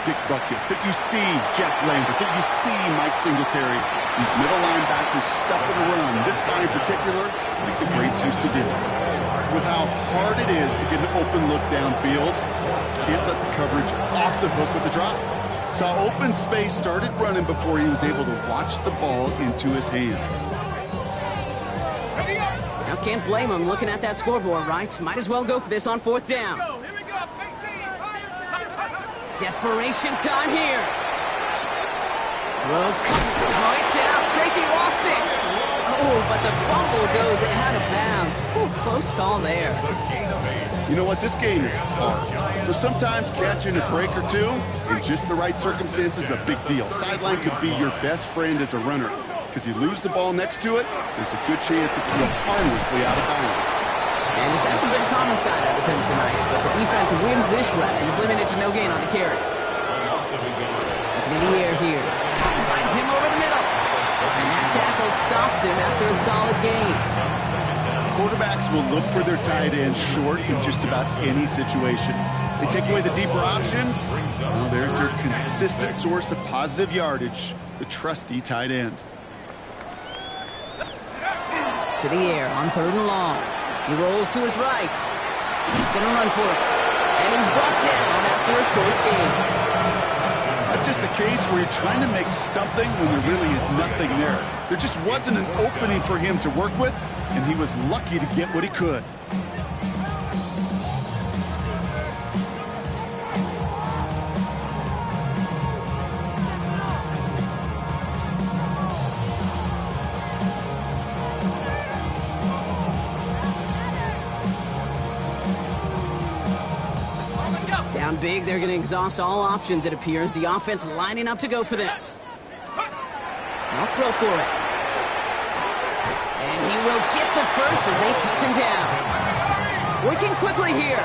Dick Butkus, that you see Jack Lambert, that you see Mike Singletary. These middle linebackers stuffing a run. This guy in particular, like the greats used to do. With how hard it is to get an open look downfield, can't let the coverage off the hook with the drop. Saw open space, started running before he was able to watch the ball into his hands. Now can't blame him looking at that scoreboard, right? Might as well go for this on 4th down. Desperation time here. Throw points out. Tracy lost it. Oh, but the fumble goes out of bounds. Ooh, close call there. You know what? This game is hard. So sometimes catching a break or 2 in just the right circumstances is a big deal. Sideline could be your best friend as a runner. Because you lose the ball next to it, there's a good chance it can go harmlessly out of bounds. And this hasn't been a common side out of him tonight, but the defense wins this round. He's limited to no gain on the carry. Looking in the air here. Finds him over the middle. And that tackle stops him after a solid gain. Quarterbacks will look for their tight end short in just about any situation. They take away the deeper options. Well, there's their consistent source of positive yardage, the trusty tight end. To the air on 3rd and long. He rolls to his right. He's going to run for it. And he's brought down after a short gain. That's just a case where you're trying to make something when there really is nothing there. There just wasn't an opening for him to work with, and he was lucky to get what he could. Down big, they're going to exhaust all options, it appears. The offense lining up to go for this. They'll throw for it. And he will get the first as they touch him down. Working quickly here.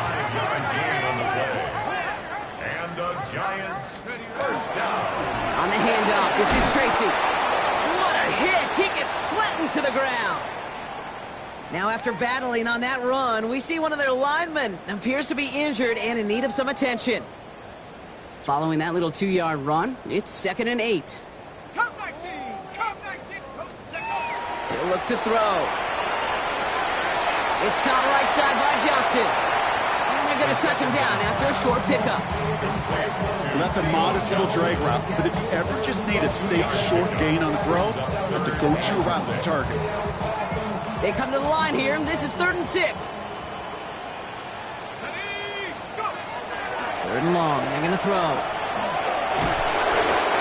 And And the Giants, first down. On the handoff, this is Tracy. What a hit! He gets flattened to the ground. Now, after battling on that run, we see one of their linemen appears to be injured and in need of some attention. Following that little 2-yard run, it's 2nd and 8. Come 19! Come 19! He'll look to throw. It's caught right side by Johnson. And they're going to touch him down after a short pickup. Well, that's a modest little drag route, but if you ever just need a safe short gain on the throw, that's a go-to route to target. They come to the line here, and this is 3rd and 6. 3rd and long, they're going to throw. And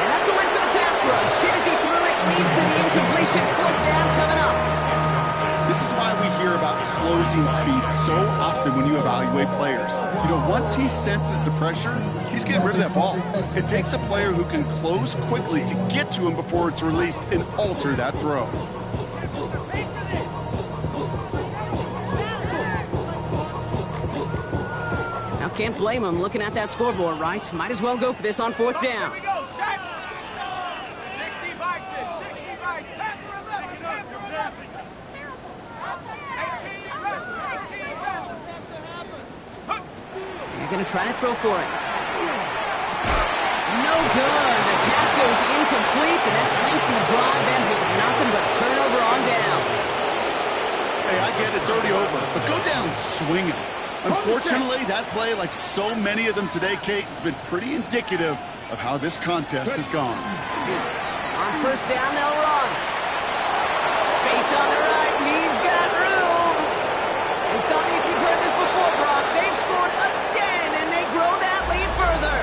that's a win for the pass rush. Hit as he threw it, leads to the incompletion. 4th down coming up. This is why we hear about closing speed so often when you evaluate players. You know, once he senses the pressure, he's getting rid of that ball. It takes a player who can close quickly to get to him before it's released and alter that throw. Now, can't blame him looking at that scoreboard, right? Might as well go for this on 4th down. Here we go, Shaq! 60 by 6, 60 by 10 for 11, 10 for 11. 18 left. You're going to try to throw for it. No good. The pass goes incomplete, and that lengthy drive ends with nothing but a turnover on downs. Hey, I get it's already over, but go down swinging. Unfortunately, that play, like so many of them today, Kate, has been pretty indicative of how this contest has gone. On 1st down, they'll run. Space on the right. He's got room. And stop me if you've heard this before, Brock. They've scored again, and they grow that lead further.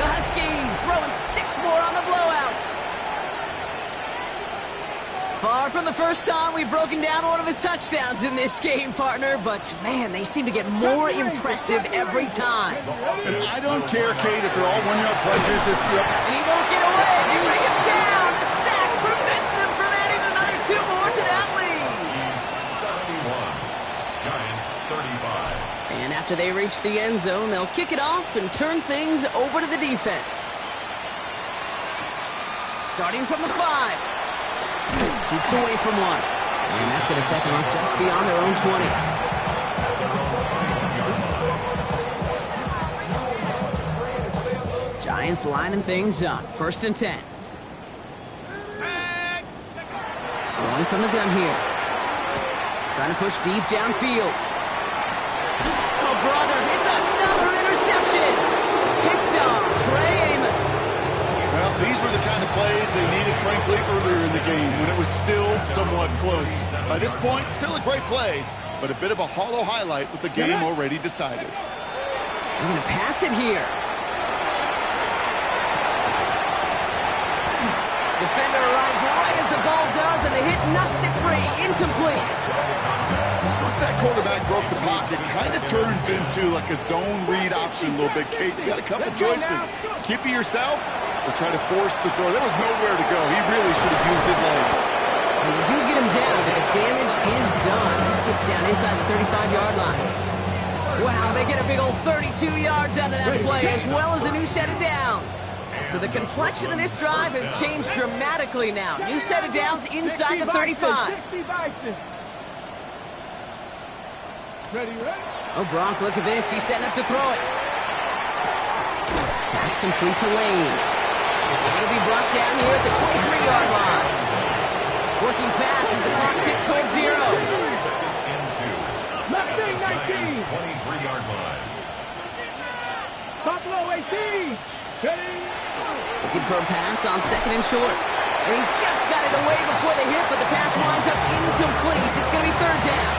The Huskies throwing 6 more on the blowout. Far from the first time we've broken down one of his touchdowns in this game, partner, but man, they seem to get more impressive every time. And I don't care, Kate, if they're all 1-yard pledges. And he won't get away. They bring him down. The sack prevents them from adding another 2 more to that lead. 71. Giants 35. And after they reach the end zone, they'll kick it off and turn things over to the defense. Starting from the 5. Keeps away from 1. And that's going to set them up just beyond their own 20. Giants lining things up. 1st and 10. Throwing from the gun here. Trying to push deep downfield. Oh, brother, it's another interception. Picked off Trey Amos. Well, these were the kind of plays they needed, frankly, earlier in the game when it was still somewhat close. By this point, still a great play, but a bit of a hollow highlight with the game already decided. They're going to pass it here. Defender arrives right as the ball does, and the hit knocks it free. Incomplete. Once that quarterback broke the pocket, it kind of turns into like a zone read option a little bit, Kate. You got a couple choices. Keep it yourself or try to force the throw. There was nowhere to go. He really should have used his legs. And they do get him down, but the damage is done. This gets down inside the 35-yard line. Wow, they get a big old 32 yards out of that play, as well as a new set of downs. So the complexion of this drive has changed dramatically now. New set of downs inside the 35. Oh, Brock, look at this. He's setting up to throw it. Pass complete to Lane. And he'll be brought down here at the 23-yard line. Working fast as the clock ticks towards 0. Left wing 19. 23-yard line. Buffalo 18. Ready? Looking for a pass on 2nd and short. And he just got it away before the hit, but the pass winds up incomplete. It's going to be 3rd down.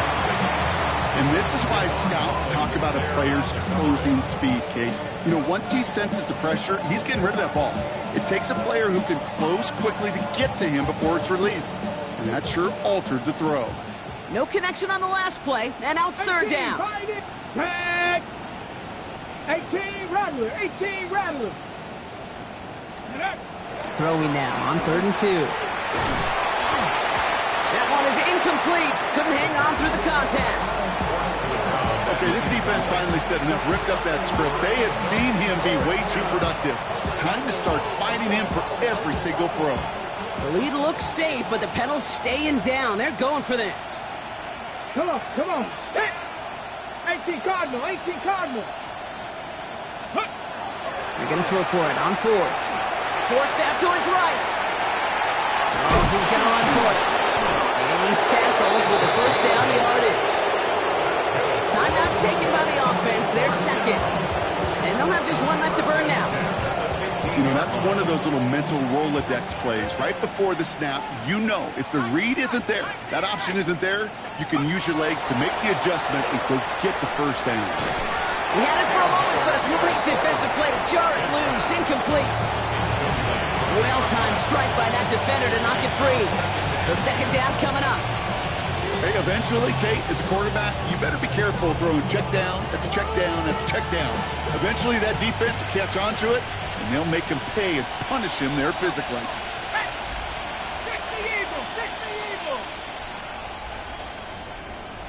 And this is why scouts talk about a player's closing speed, Kate. You know, once he senses the pressure, he's getting rid of that ball. It takes a player who can close quickly to get to him before it's released. And that sure altered the throw. No connection on the last play, and now it's 3rd down. Tag. 18 Rattler. 18 Rattler. Throwing now on 3rd and 2. That one is incomplete. Couldn't hang on through the contact. Okay, this defense defense finally said enough, ripped up that script. They have seen him be way too productive. Time to start fighting him for every single throw. The lead looks safe, but the pedal's staying down. They're going for this. Come on, come on. Hit. 18 Cardinal, 18 Cardinal. They're going to throw for it on fourth. Forced out to his right. Oh, he's going to run for it. And he's tackled with the first down yardage. Timeout taken by the offense. They're second. And they'll have just one left to burn now. You know, that's one of those little mental Rolodex plays. Right before the snap, you know if the read isn't there, that option isn't there, you can use your legs to make the adjustment and go get the first down. He had it for a moment, but a great defensive play to jar it loose. Incomplete. Well-timed strike by that defender to knock it free. So second down coming up. Hey, eventually, Kate, as a quarterback, you better be careful throwing check down after check down after check down. Eventually, that defense will catch on to it, and they'll make him pay and punish him there physically. 60 Eagle, 60 Eagle.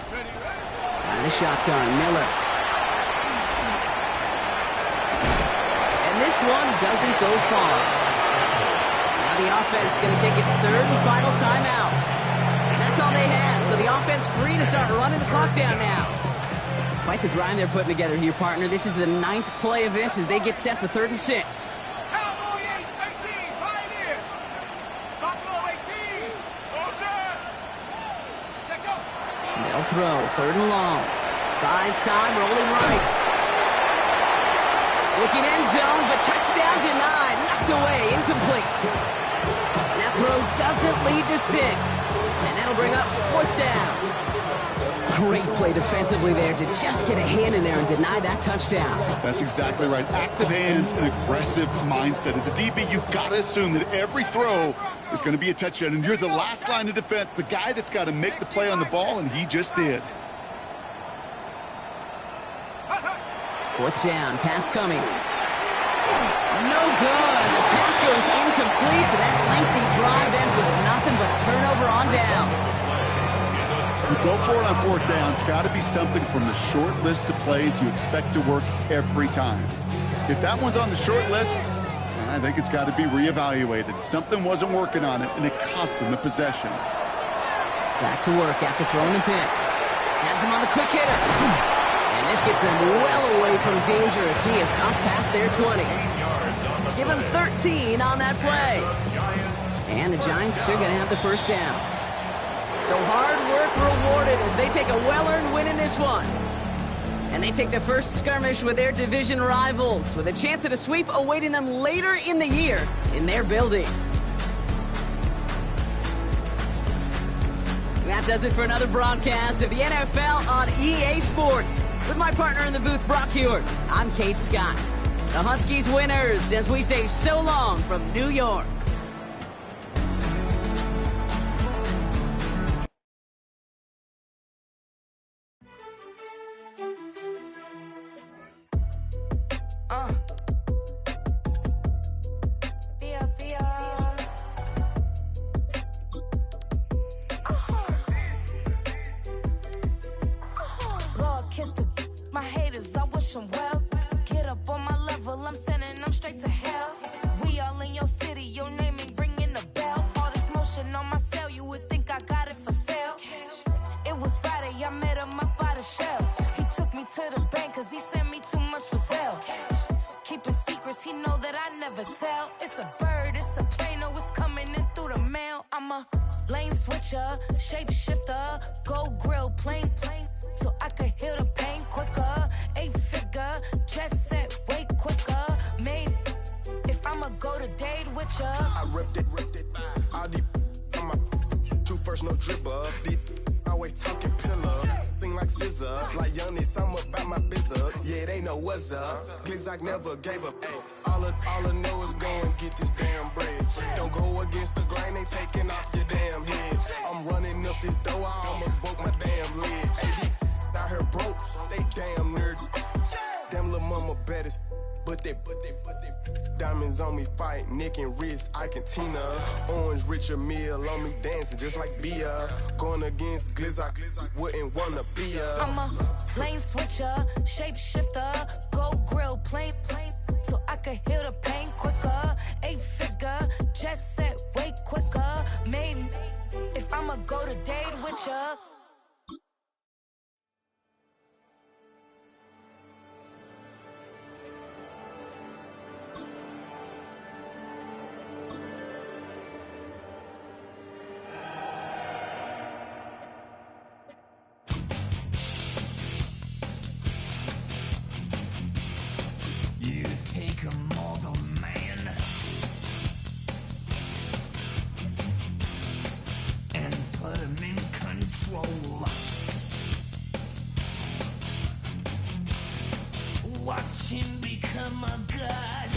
Ready, ready. On the shotgun, Miller. And this one doesn't go far. Now the offense is going to take its third and final timeout. And that's all they had. So the offense free to start running the clock down now. Quite the drive they're putting together here, partner. This is the 9th play of it as they get set for 3rd and 6. Cowboy 18, Pioneer. Buffalo 18. Check up. They'll throw 3rd and long. Buys time, rolling right. Looking end zone, but touchdown denied. Knocked away, incomplete. That throw doesn't lead to 6. And that'll bring up 4th down. Great play defensively there to just get a hand in there and deny that touchdown. That's exactly right. Active hands and aggressive mindset. As a DB, you've got to assume that every throw is going to be a touchdown. And you're the last line of defense, the guy that's got to make the play on the ball, and he just did. 4th down, pass coming. No good. The pass goes incomplete. That lengthy drive ends with nothing but a turnover on downs. You go for it on 4th down. It's got to be something from the short list of plays you expect to work every time. If that one's on the short list, I think it's got to be reevaluated. Something wasn't working on it, and it cost them the possession. Back to work after throwing the pick. Has him on the quick hitter. And this gets them well away from danger as he is up past their 20. Give him 13 on that play. And the Giants are going to have the first down. So hard work rewarded as they take a well-earned win in this one. And they take the first skirmish with their division rivals with a chance at a sweep awaiting them later in the year in their building. That does it for another broadcast of the NFL on EA Sports. With my partner in the booth, Brock Hewitt, I'm Kate Scott. The Huskies winners as we say so long from New York. It's a bird, it's a plane, oh, it's coming in through the mail. I'm a lane switcher, shape shifter, go grill, plane, so I could heal the pain quicker. 8-figure, jet set, way quicker. Made, if I'ma go to date with ya. I ripped it, all these on my true first, no dribble. These always talking pillar, thing like scissor, like Giannis, I'm about my business. Yeah, they know what's up. Glizak never gave up. Ay, all I know is go and get this damn bread. Don't go against the grain, they taking off your damn head. I'm running up this door, I almost broke my damn leg. Ay, these out here broke, they damn nerdy. Damn little mama bad as but they diamonds on me fight, neck and wrist, I can Tina. Orange Richard Mill on me dancing just like Bia. Going against Glizak, wouldn't wanna be a. I'm a lane switcher, shape Oh my God.